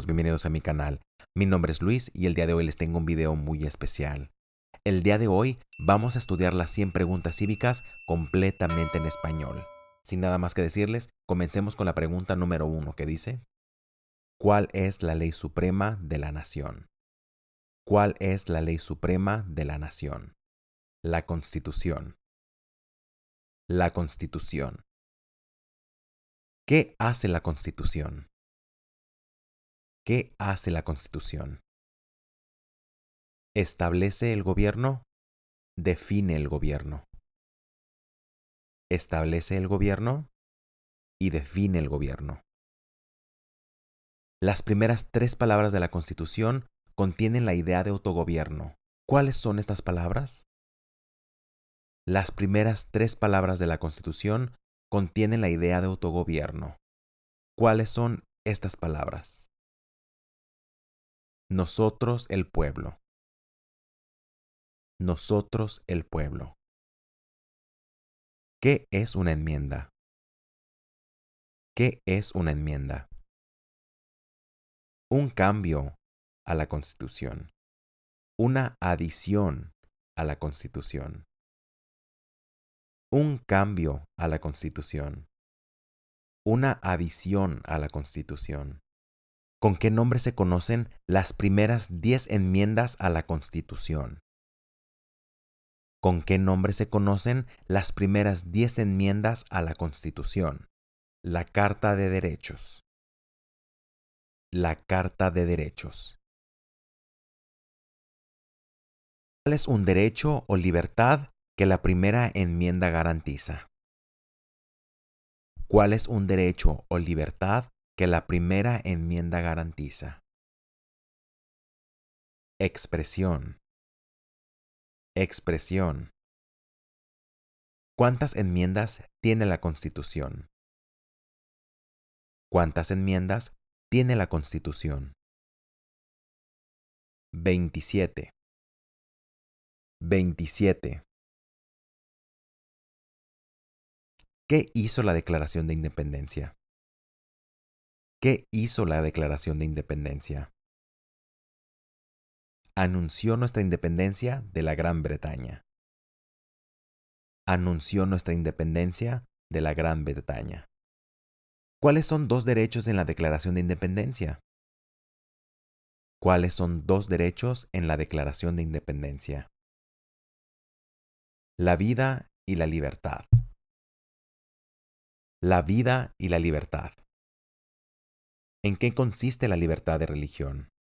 Bienvenidos a mi canal. Mi nombre es Luis y el día de hoy les tengo un video muy especial. El día de hoy vamos a estudiar las 100 preguntas cívicas completamente en español. Sin nada más que decirles, comencemos con la pregunta número 1 que dice: ¿cuál es la ley suprema de la nación? ¿Cuál es la ley suprema de la nación? La Constitución. La Constitución. ¿Qué hace la Constitución? ¿Qué hace la Constitución? ¿Establece el gobierno? Define el gobierno. Establece el gobierno y define el gobierno. Las primeras 3 palabras de la Constitución contienen la idea de autogobierno. ¿Cuáles son estas palabras? Las primeras 3 palabras de la Constitución contienen la idea de autogobierno. ¿Cuáles son estas palabras? Nosotros el pueblo. Nosotros el pueblo. ¿Qué es una enmienda? ¿Qué es una enmienda? Un cambio a la Constitución. Una adición a la Constitución. Un cambio a la Constitución. Una adición a la Constitución. ¿Con qué nombre se conocen las primeras 10 enmiendas a la Constitución? ¿Con qué nombre se conocen las primeras 10 enmiendas a la Constitución? La Carta de Derechos. La Carta de Derechos. ¿Cuál es un derecho o libertad que la primera enmienda garantiza? ¿Cuál es un derecho o libertad que la primera enmienda garantiza? Expresión. Expresión. ¿Cuántas enmiendas tiene la Constitución? ¿Cuántas enmiendas tiene la Constitución? 27. 27. ¿Qué hizo la Declaración de Independencia? ¿Qué hizo la Declaración de Independencia? Anunció nuestra independencia de la Gran Bretaña. Anunció nuestra independencia de la Gran Bretaña. ¿Cuáles son 2 derechos en la Declaración de Independencia? ¿Cuáles son 2 derechos en la Declaración de Independencia? La vida y la libertad. La vida y la libertad. ¿En qué consiste la libertad de religión?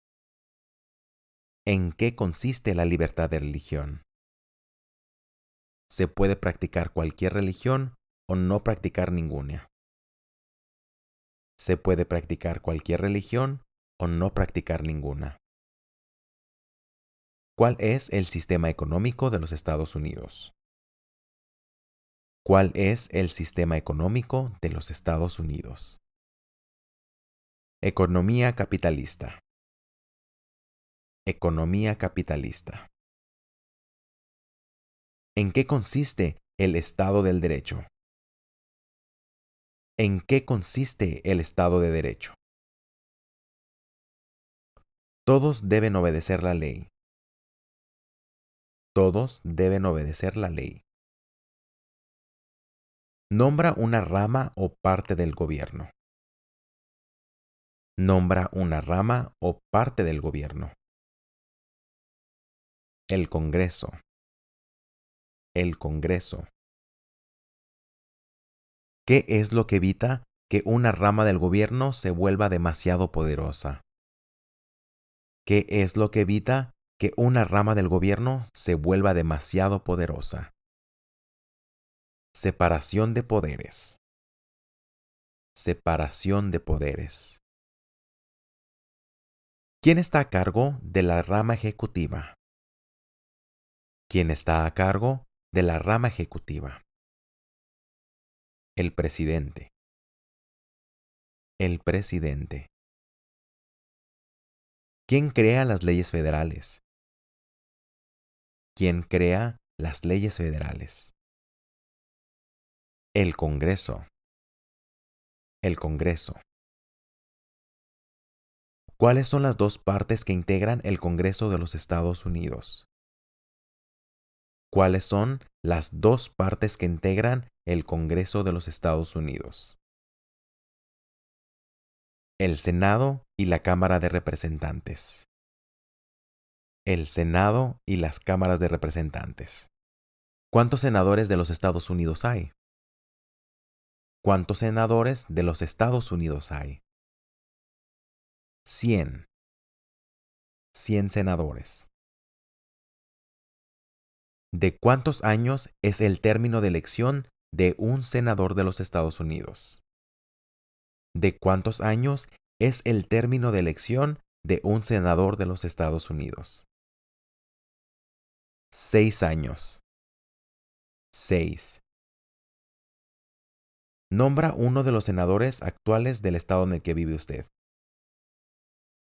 ¿En qué consiste la libertad de religión? Se puede practicar cualquier religión o no practicar ninguna. Se puede practicar cualquier religión o no practicar ninguna. ¿Cuál es el sistema económico de los Estados Unidos? ¿Cuál es el sistema económico de los Estados Unidos? Economía capitalista. Economía capitalista. ¿En qué consiste el Estado del Derecho? ¿En qué consiste el Estado de Derecho? Todos deben obedecer la ley. Todos deben obedecer la ley. Nombra una rama o parte del gobierno. Nombra una rama o parte del gobierno. El Congreso. El Congreso. ¿Qué es lo que evita que una rama del gobierno se vuelva demasiado poderosa? ¿Qué es lo que evita que una rama del gobierno se vuelva demasiado poderosa? Separación de poderes. Separación de poderes. ¿Quién está a cargo de la rama ejecutiva? ¿Quién está a cargo de la rama ejecutiva? El presidente. El presidente. ¿Quién crea las leyes federales? ¿Quién crea las leyes federales? El Congreso. El Congreso. ¿Cuáles son las dos partes que integran el Congreso de los Estados Unidos? ¿Cuáles son las dos partes que integran el Congreso de los Estados Unidos? El Senado y la Cámara de Representantes. El Senado y las cámaras de representantes. ¿Cuántos senadores de los Estados Unidos hay? ¿Cuántos senadores de los Estados Unidos hay? 100. 100 senadores. ¿De cuántos años es el término de elección de un senador de los Estados Unidos? ¿De cuántos años es el término de elección de un senador de los Estados Unidos? 6 años. 6. Nombra uno de los senadores actuales del estado en el que vive usted.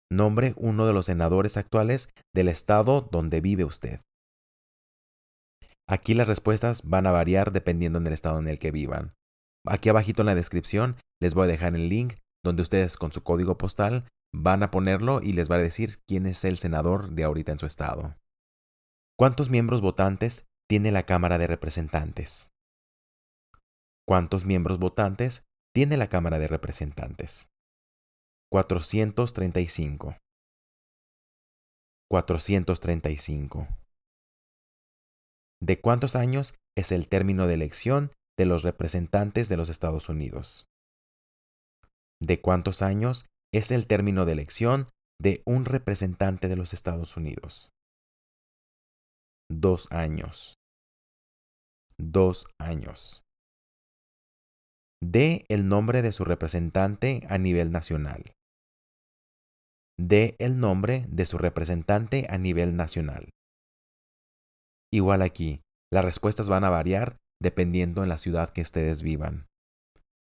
Nombre uno de los senadores actuales del estado donde vive usted. Aquí las respuestas van a variar dependiendo del estado en el que vivan. Aquí abajito en la descripción les voy a dejar el link donde ustedes con su código postal van a ponerlo y les va a decir quién es el senador de ahorita en su estado. ¿Cuántos miembros votantes tiene la Cámara de Representantes? ¿Cuántos miembros votantes tiene la Cámara de Representantes? 435. 435. ¿De cuántos años es el término de elección de los representantes de los Estados Unidos? ¿De cuántos años es el término de elección de un representante de los Estados Unidos? 2 años. 2 años. Dé el nombre de su representante a nivel nacional. Dé el nombre de su representante a nivel nacional. Igual aquí, las respuestas van a variar dependiendo en la ciudad que ustedes vivan.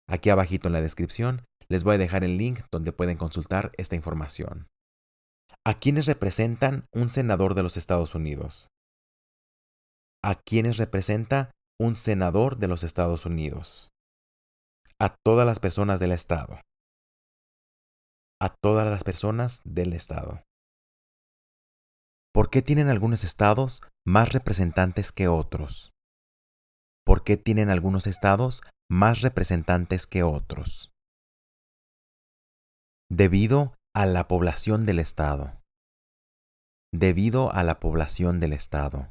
Aquí abajito en la descripción les voy a dejar el link donde pueden consultar esta información. ¿A quiénes representan un senador de los Estados Unidos? ¿A quiénes representa un senador de los Estados Unidos? A todas las personas del estado. A todas las personas del estado. ¿Por qué tienen algunos estados más representantes que otros? ¿Por qué tienen algunos estados más representantes que otros? Debido a la población del estado. Debido a la población del estado.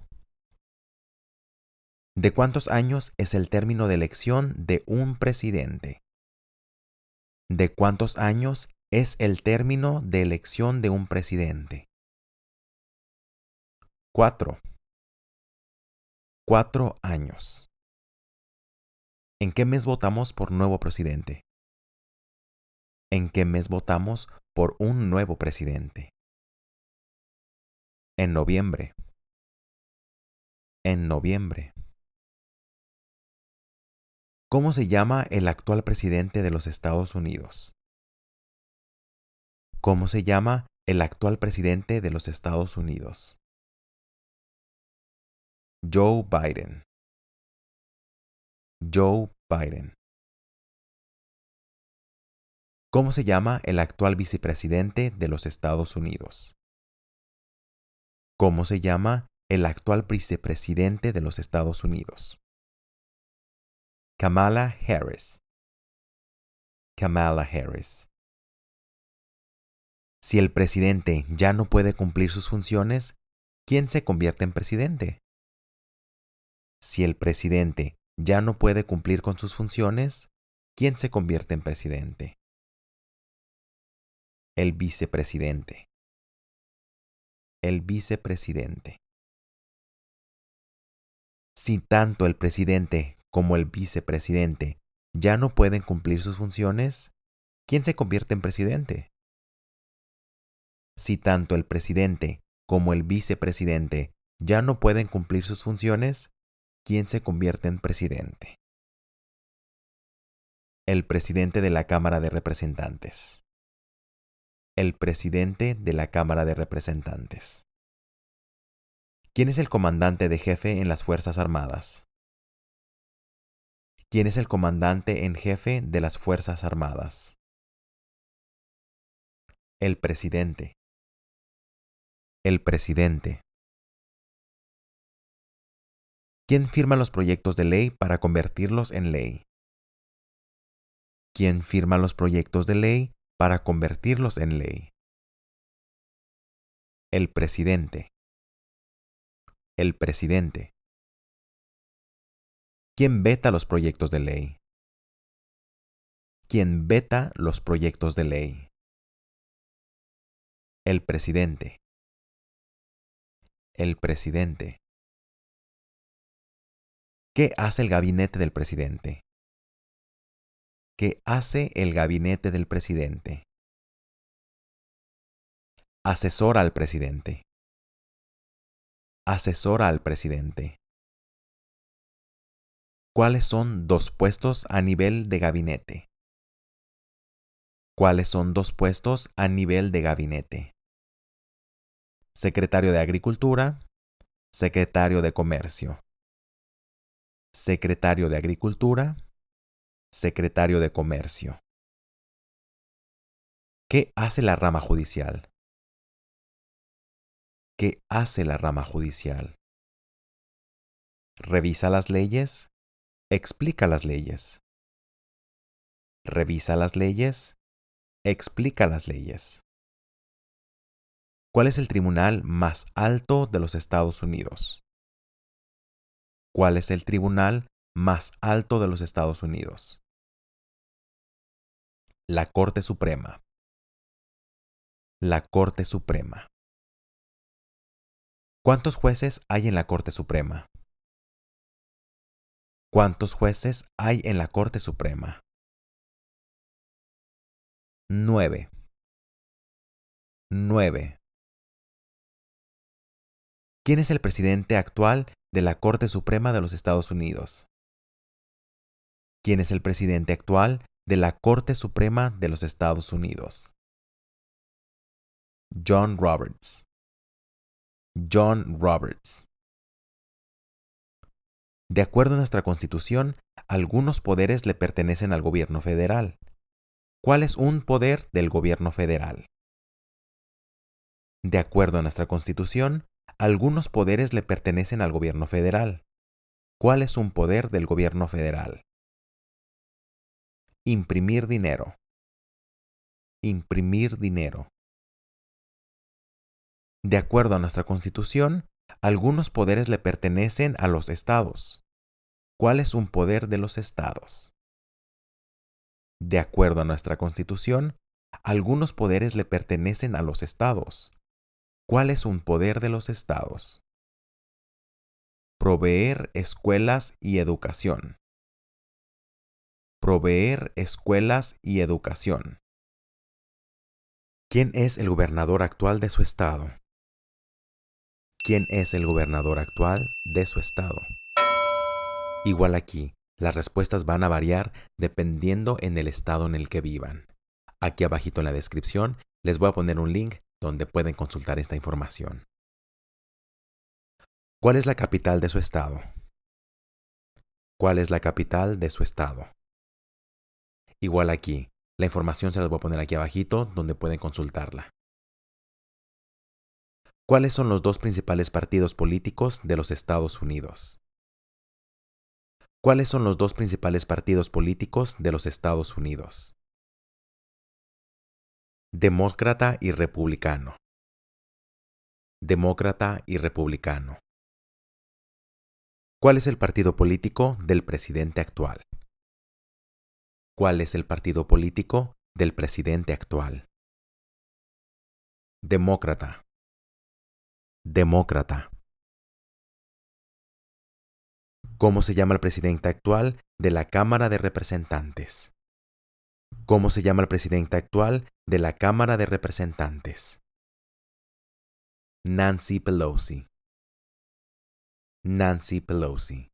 ¿De cuántos años es el término de elección de un presidente? ¿De cuántos años es el término de elección de un presidente? 4. 4 años. ¿En qué mes votamos por nuevo presidente? ¿En qué mes votamos por un nuevo presidente? En noviembre. En noviembre. ¿Cómo se llama el actual presidente de los Estados Unidos? ¿Cómo se llama el actual presidente de los Estados Unidos? Joe Biden. Joe Biden. ¿Cómo se llama el actual vicepresidente de los Estados Unidos? ¿Cómo se llama el actual vicepresidente de los Estados Unidos? Kamala Harris. Kamala Harris. Si el presidente ya no puede cumplir sus funciones, ¿quién se convierte en presidente? Si el presidente ya no puede cumplir con sus funciones, ¿quién se convierte en presidente? El vicepresidente. El vicepresidente. Si tanto el presidente como el vicepresidente ya no pueden cumplir sus funciones, ¿quién se convierte en presidente? Si tanto el presidente como el vicepresidente ya no pueden cumplir sus funciones, ¿quién se convierte en presidente? El presidente de la Cámara de Representantes. El presidente de la Cámara de Representantes. ¿Quién es el comandante de jefe en las Fuerzas Armadas? ¿Quién es el comandante en jefe de las Fuerzas Armadas? El presidente. El presidente. ¿Quién firma los proyectos de ley para convertirlos en ley? ¿Quién firma los proyectos de ley para convertirlos en ley? El presidente. El presidente. ¿Quién veta los proyectos de ley? ¿Quién veta los proyectos de ley? El presidente. El presidente. ¿Qué hace el gabinete del presidente? ¿Qué hace el gabinete del presidente? Asesora al presidente. Asesora al presidente. ¿Cuáles son dos puestos a nivel de gabinete? ¿Cuáles son dos puestos a nivel de gabinete? Secretario de Agricultura, Secretario de Comercio. Secretario de Agricultura, Secretario de Comercio. ¿Qué hace la rama judicial? ¿Qué hace la rama judicial? Revisa las leyes, explica las leyes. Revisa las leyes, explica las leyes. ¿Cuál es el tribunal más alto de los Estados Unidos? ¿Cuál es el tribunal más alto de los Estados Unidos? La Corte Suprema. La Corte Suprema. ¿Cuántos jueces hay en la Corte Suprema? ¿Cuántos jueces hay en la Corte Suprema? 9. 9. ¿Quién es el presidente actual de la Corte Suprema de los Estados Unidos? ¿Quién es el presidente actual de la Corte Suprema de los Estados Unidos? John Roberts. John Roberts. De acuerdo a nuestra Constitución, algunos poderes le pertenecen al gobierno federal. ¿Cuál es un poder del gobierno federal? De acuerdo a nuestra Constitución, algunos poderes le pertenecen al gobierno federal. ¿Cuál es un poder del gobierno federal? Imprimir dinero. Imprimir dinero. De acuerdo a nuestra Constitución, algunos poderes le pertenecen a los estados. ¿Cuál es un poder de los estados? De acuerdo a nuestra Constitución, algunos poderes le pertenecen a los estados. ¿Cuál es un poder de los estados? Proveer escuelas y educación. Proveer escuelas y educación. ¿Quién es el gobernador actual de su estado? ¿Quién es el gobernador actual de su estado? Igual aquí, las respuestas van a variar dependiendo en el estado en el que vivan. Aquí abajito en la descripción les voy a poner un link donde pueden consultar esta información. ¿Cuál es la capital de su estado? ¿Cuál es la capital de su estado? Igual aquí, la información se las voy a poner aquí abajito donde pueden consultarla. ¿Cuáles son los dos principales partidos políticos de los Estados Unidos? ¿Cuáles son los dos principales partidos políticos de los Estados Unidos? Demócrata y republicano. Demócrata y republicano. ¿Cuál es el partido político del presidente actual? ¿Cuál es el partido político del presidente actual? Demócrata. Demócrata. ¿Cómo se llama el presidente actual de la Cámara de Representantes? ¿Cómo se llama el presidente actual de la Cámara de Representantes? Nancy Pelosi. Nancy Pelosi.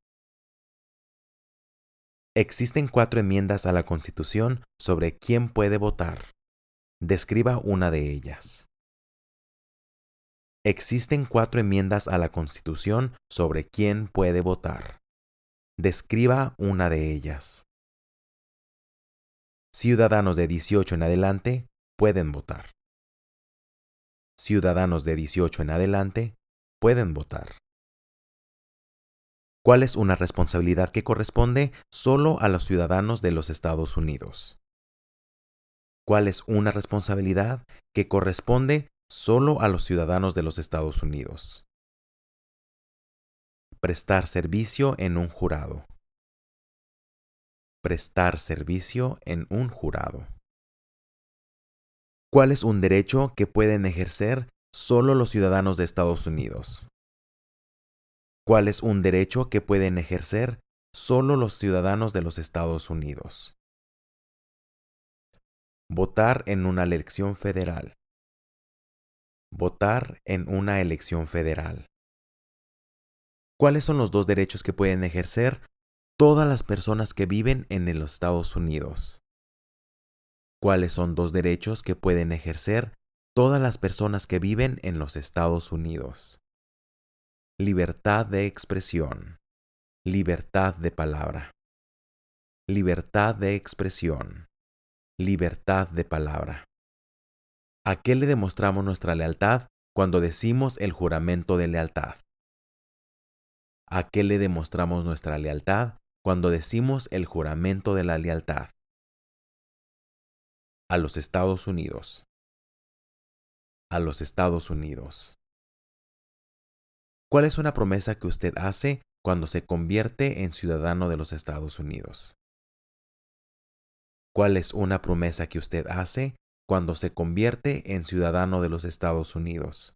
Existen 4 enmiendas a la Constitución sobre quién puede votar. Describa una de ellas. Existen 4 enmiendas a la Constitución sobre quién puede votar. Describa una de ellas. Ciudadanos de 18 en adelante pueden votar. ciudadanos de 18 en adelante pueden votar. ¿Cuál es una responsabilidad que corresponde solo a los ciudadanos de los Estados Unidos? ¿Cuál es una responsabilidad que corresponde solo a los ciudadanos de los Estados Unidos? Prestar servicio en un jurado. Prestar servicio en un jurado. ¿Cuál es un derecho que pueden ejercer solo los ciudadanos de Estados Unidos? ¿Cuál es un derecho que pueden ejercer solo los ciudadanos de los Estados Unidos? Votar en una elección federal. Votar en una elección federal. ¿Cuáles son los dos derechos que pueden ejercer todas las personas que viven en los Estados Unidos? ¿Cuáles son dos derechos que pueden ejercer todas las personas que viven en los Estados Unidos? Libertad de expresión. Libertad de palabra. Libertad de expresión. Libertad de palabra. ¿A qué le demostramos nuestra lealtad cuando decimos el juramento de lealtad? ¿A qué le demostramos nuestra lealtad cuando decimos el juramento de la lealtad? A los Estados Unidos. A los Estados Unidos. ¿Cuál es una promesa que usted hace cuando se convierte en ciudadano de los Estados Unidos? ¿Cuál es una promesa que usted hace cuando se convierte en ciudadano de los Estados Unidos?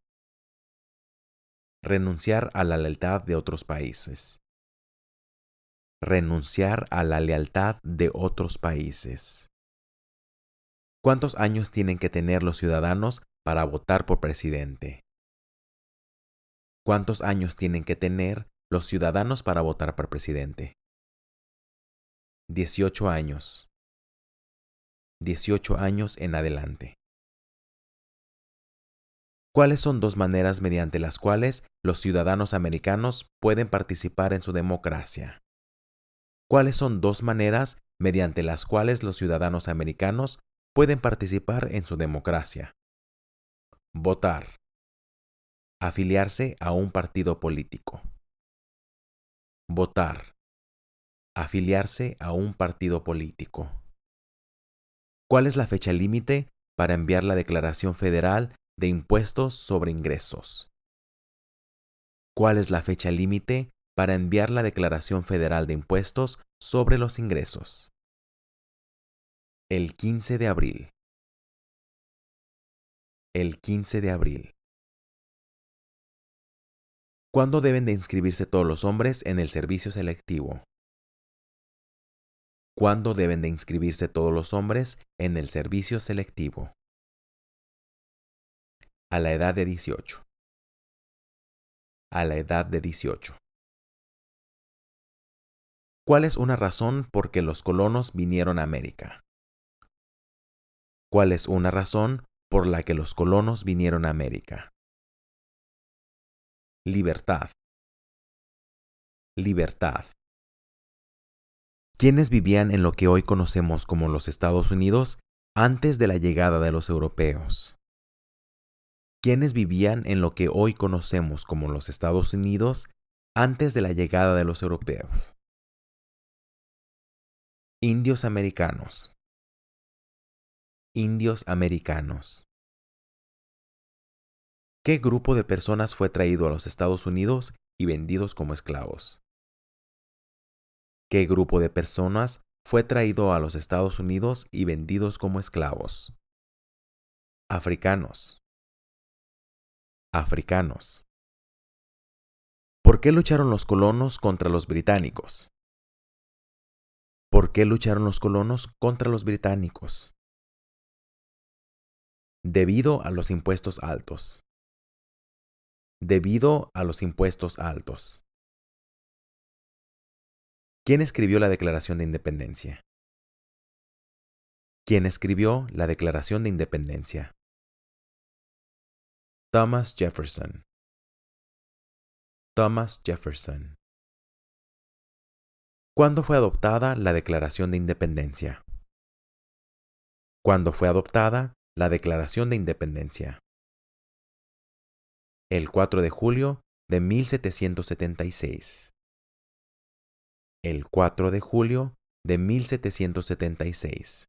Renunciar a la lealtad de otros países. Renunciar a la lealtad de otros países. ¿Cuántos años tienen que tener los ciudadanos para votar por presidente? ¿Cuántos años tienen que tener los ciudadanos para votar por presidente? 18 años. 18 años en adelante. ¿Cuáles son dos maneras mediante las cuales los ciudadanos americanos pueden participar en su democracia? ¿Cuáles son dos maneras mediante las cuales los ciudadanos americanos pueden participar en su democracia? Votar. Afiliarse a un partido político. Votar. Afiliarse a un partido político. ¿Cuál es la fecha límite para enviar la Declaración Federal de Impuestos sobre Ingresos? ¿Cuál es la fecha límite para enviar la Declaración Federal de Impuestos sobre los Ingresos? El 15 de abril. El 15 de abril. ¿Cuándo deben de inscribirse todos los hombres en el servicio selectivo? ¿Cuándo deben de inscribirse todos los hombres en el servicio selectivo? A la edad de 18. A la edad de 18. ¿Cuál es una razón por que los colonos vinieron a América? ¿Cuál es una razón por la que los colonos vinieron a América? Libertad. Libertad. ¿Quiénes vivían en lo que hoy conocemos como los Estados Unidos antes de la llegada de los europeos? ¿Quiénes vivían en lo que hoy conocemos como los Estados Unidos antes de la llegada de los europeos? Indios americanos. Indios americanos. ¿Qué grupo de personas fue traído a los Estados Unidos y vendidos como esclavos? ¿Qué grupo de personas fue traído a los Estados Unidos y vendidos como esclavos? Africanos. Africanos. ¿Por qué lucharon los colonos contra los británicos? ¿Por qué lucharon los colonos contra los británicos? Debido a los impuestos altos. Debido a los impuestos altos. ¿Quién escribió la Declaración de Independencia? ¿Quién escribió la Declaración de Independencia? Thomas Jefferson. Thomas Jefferson. ¿Cuándo fue adoptada la Declaración de Independencia? ¿Cuándo fue adoptada la Declaración de Independencia? El 4 de julio de 1776. El 4 de julio de 1776.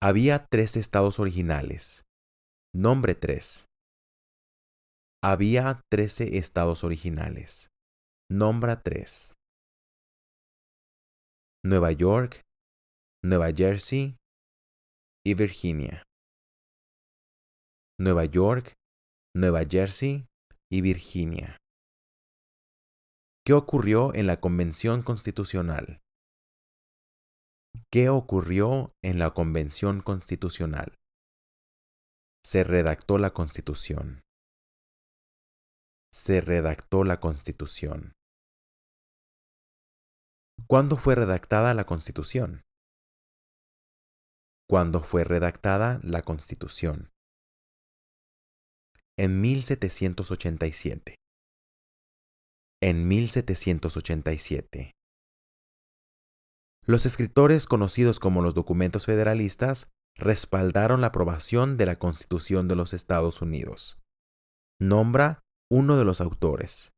Había 3 estados originales. Nombre 3. Había 13 estados originales. Nombra 3. Nueva York, Nueva Jersey y Virginia. Nueva York, Nueva Jersey y Virginia. ¿Qué ocurrió en la Convención Constitucional? ¿Qué ocurrió en la Convención Constitucional? Se redactó la Constitución. Se redactó la Constitución. ¿Cuándo fue redactada la Constitución? ¿Cuándo fue redactada la Constitución? En 1787. En 1787. Los escritores conocidos como los documentos federalistas respaldaron la aprobación de la Constitución de los Estados Unidos. Nombra uno de los autores.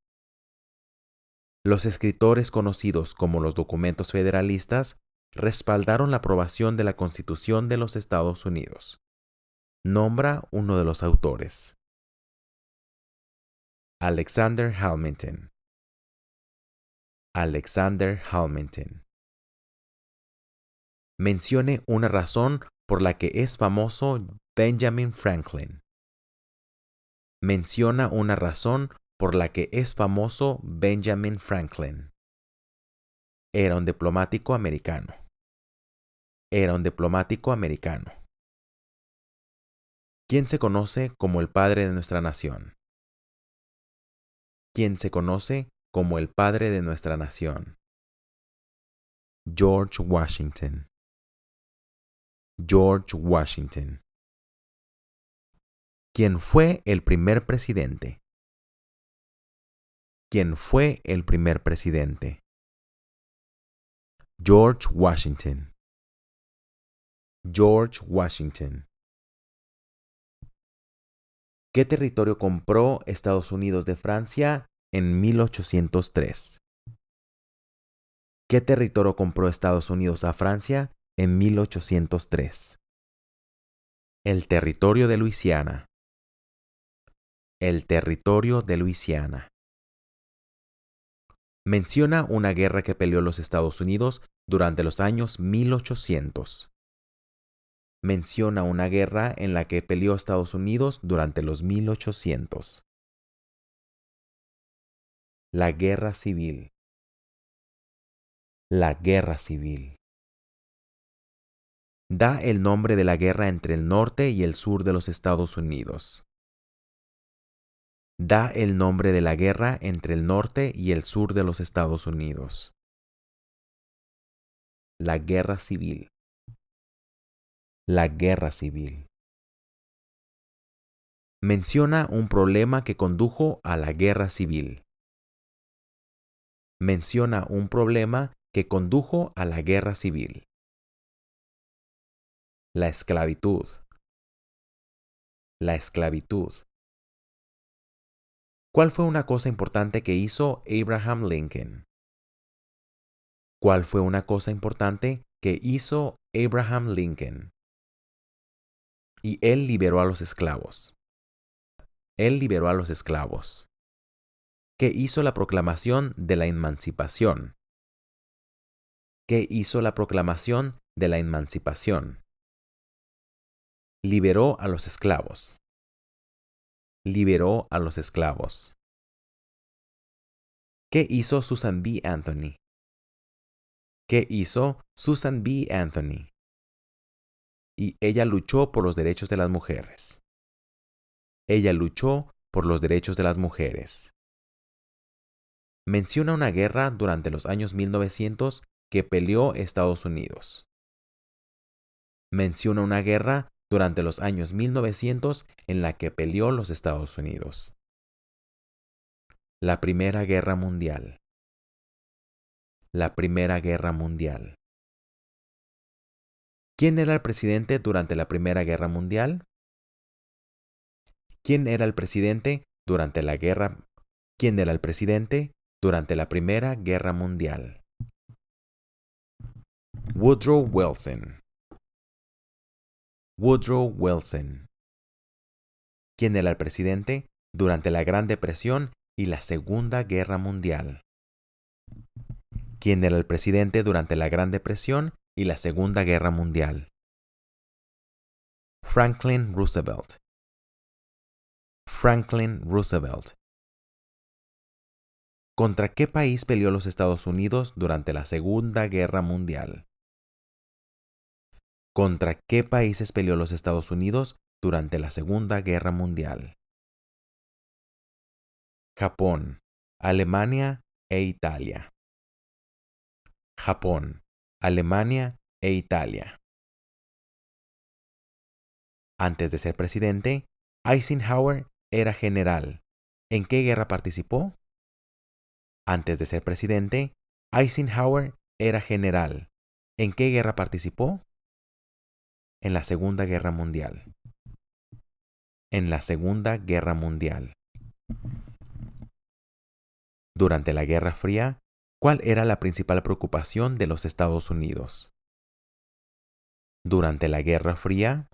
Los escritores conocidos como los documentos federalistas respaldaron la aprobación de la Constitución de los Estados Unidos. Nombra uno de los autores. Alexander Hamilton. Alexander Hamilton. Mencione una razón por la que es famoso Benjamin Franklin. Menciona una razón por la que es famoso Benjamin Franklin. Era un diplomático americano. Era un diplomático americano. ¿Quién se conoce como el padre de nuestra nación? ¿Quién se conoce como el padre de nuestra nación? George Washington. George Washington. ¿Quién fue el primer presidente? ¿Quién fue el primer presidente? George Washington. George Washington. ¿Qué territorio compró Estados Unidos de Francia en 1803? ¿Qué territorio compró Estados Unidos a Francia en 1803? El territorio de Luisiana. El territorio de Luisiana. Menciona una guerra que peleó los Estados Unidos durante los años 1800. Menciona una guerra en la que peleó Estados Unidos durante los 1800. La Guerra Civil. La Guerra Civil. Da el nombre de la guerra entre el norte y el sur de los Estados Unidos. Da el nombre de la guerra entre el norte y el sur de los Estados Unidos. La Guerra Civil. La Guerra Civil. Menciona un problema que condujo a la Guerra Civil. Menciona un problema que condujo a la Guerra Civil. La esclavitud. La esclavitud. ¿Cuál fue una cosa importante que hizo Abraham Lincoln? ¿Cuál fue una cosa importante que hizo Abraham Lincoln? Y él liberó a los esclavos. Él liberó a los esclavos. ¿Qué hizo la proclamación de la emancipación? ¿Qué hizo la proclamación de la emancipación? Liberó a los esclavos. Liberó a los esclavos. ¿Qué hizo Susan B. Anthony? ¿Qué hizo Susan B. Anthony? Y ella luchó por los derechos de las mujeres. Ella luchó por los derechos de las mujeres. Menciona una guerra durante los años 1900 que peleó Estados Unidos. Menciona una guerra durante los años 1900 en la que peleó los Estados Unidos. La Primera Guerra Mundial. La Primera Guerra Mundial. ¿Quién era el presidente durante la Primera Guerra Mundial? ¿Quién era el presidente durante la guerra? ¿Quién era el presidente durante la Primera Guerra Mundial? Woodrow Wilson. Woodrow Wilson. ¿Quién era el presidente durante la Gran Depresión y la Segunda Guerra Mundial? ¿Quién era el presidente durante la Gran Depresión y la Segunda Guerra Mundial? Franklin Roosevelt. Franklin Roosevelt. ¿Contra qué país peleó los Estados Unidos durante la Segunda Guerra Mundial? ¿Contra qué países peleó los Estados Unidos durante la Segunda Guerra Mundial? Japón, Alemania e Italia. Japón, Alemania e Italia. Antes de ser presidente, Eisenhower era general. ¿En qué guerra participó? Antes de ser presidente, Eisenhower era general. ¿En qué guerra participó? En la Segunda Guerra Mundial. En la Segunda Guerra Mundial. Durante la Guerra Fría, ¿cuál era la principal preocupación de los Estados Unidos? Durante la Guerra Fría,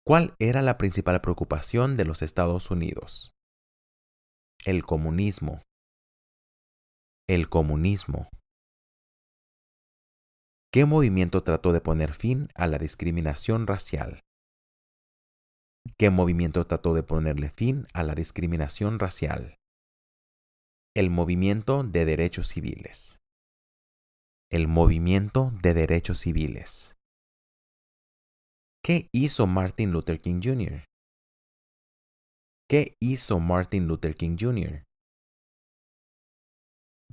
¿cuál era la principal preocupación de los Estados Unidos? El comunismo. El comunismo. ¿Qué movimiento trató de poner fin a la discriminación racial? ¿Qué movimiento trató de ponerle fin a la discriminación racial? El movimiento de derechos civiles. El movimiento de derechos civiles. ¿Qué hizo Martin Luther King Jr.? ¿Qué hizo Martin Luther King Jr.?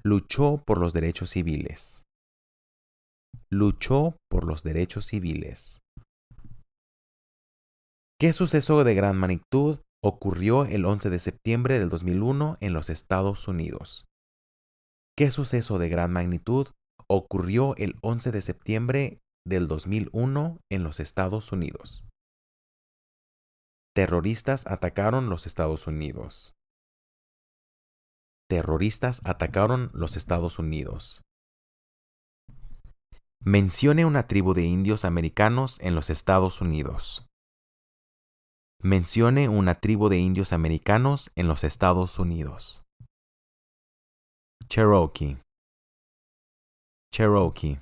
Luchó por los derechos civiles. Luchó por los derechos civiles. ¿Qué suceso de gran magnitud ocurrió el 11 de septiembre del 2001 en los Estados Unidos? ¿Qué suceso de gran magnitud ocurrió el 11 de septiembre del 2001 en los Estados Unidos? Terroristas atacaron los Estados Unidos. Terroristas atacaron los Estados Unidos. Mencione una tribu de indios americanos en los Estados Unidos. Mencione una tribu de indios americanos en los Estados Unidos. Cherokee. Cherokee.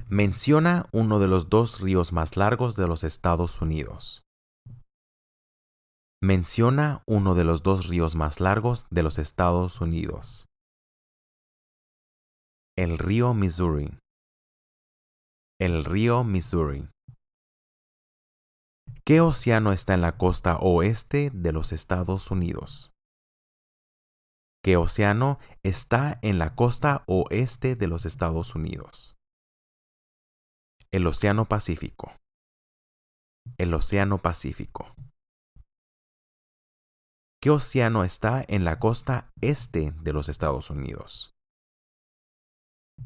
Menciona uno de los dos ríos más largos de los Estados Unidos. Menciona uno de los dos ríos más largos de los Estados Unidos. El río Missouri. El río Missouri. ¿Qué océano está en la costa oeste de los Estados Unidos? ¿Qué océano está en la costa oeste de los Estados Unidos? El Océano Pacífico. El Océano Pacífico. ¿Qué océano está en la costa este de los Estados Unidos?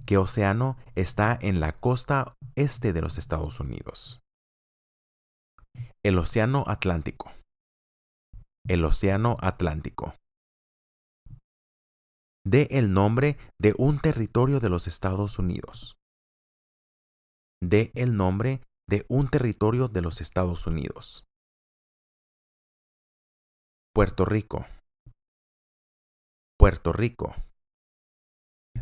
¿Qué océano está en la costa este de los Estados Unidos? El Océano Atlántico. El Océano Atlántico. Dé el nombre de un territorio de los Estados Unidos. Dé el nombre de un territorio de los Estados Unidos. Puerto Rico. Puerto Rico.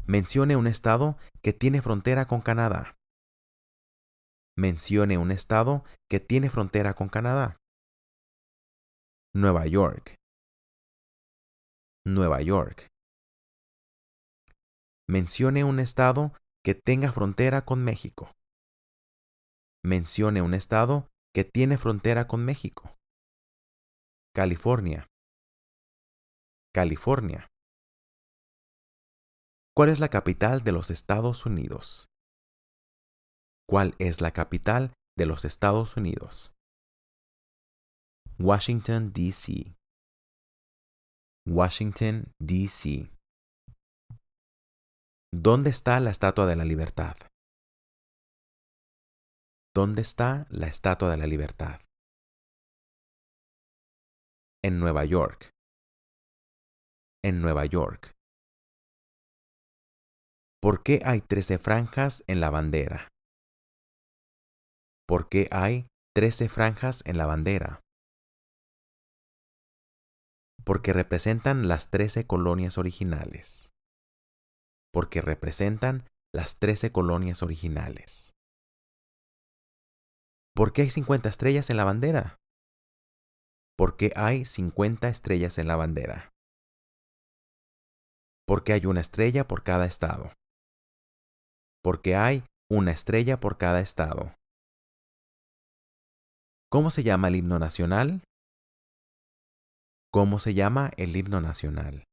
Mencione un estado que tiene frontera con Canadá. Mencione un estado que tiene frontera con Canadá. Nueva York. Nueva York. Mencione un estado que tenga frontera con México. Mencione un estado que tiene frontera con México. California. California. ¿Cuál es la capital de los Estados Unidos? ¿Cuál es la capital de los Estados Unidos? Washington, D.C. Washington, D.C. ¿Dónde está la Estatua de la Libertad? ¿Dónde está la Estatua de la Libertad? En Nueva York. En Nueva York. ¿Por qué hay 13 franjas en la bandera? ¿Por qué hay 13 franjas en la bandera? Porque representan las 13 colonias originales. Porque representan las 13 colonias originales. ¿Por qué hay 50 estrellas en la bandera? ¿Por qué hay 50 estrellas en la bandera? Porque hay una estrella por cada estado. Porque hay una estrella por cada estado. ¿Cómo se llama el himno nacional? ¿Cómo se llama el himno nacional?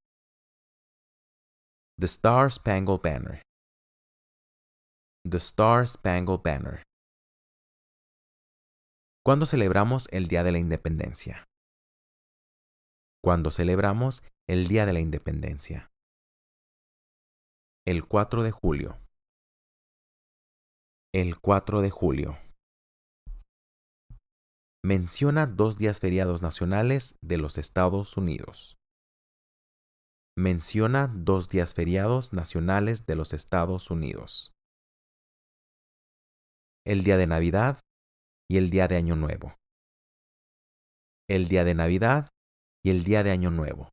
The Star Spangled Banner. The Star Spangled Banner. ¿Cuándo celebramos el Día de la Independencia? ¿Cuándo celebramos el Día de la Independencia? El 4 de julio. El 4 de julio. Menciona 2 días feriados nacionales de los Estados Unidos. Menciona 2 días feriados nacionales de los Estados Unidos. El día de Navidad y el día de Año Nuevo. El día de Navidad y el día de Año Nuevo.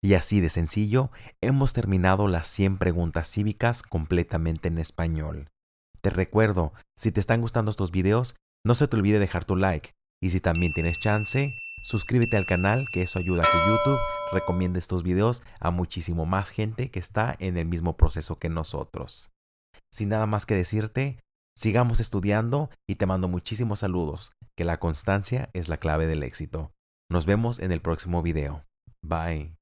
Y así de sencillo, hemos terminado las 100 preguntas cívicas completamente en español. Te recuerdo, si te están gustando estos videos, no se te olvide dejar tu like. Y si también tienes chance, suscríbete al canal, que eso ayuda a que YouTube recomiende estos videos a muchísimo más gente que está en el mismo proceso que nosotros. Sin nada más que decirte, sigamos estudiando y te mando muchísimos saludos, que la constancia es la clave del éxito. Nos vemos en el próximo video. Bye.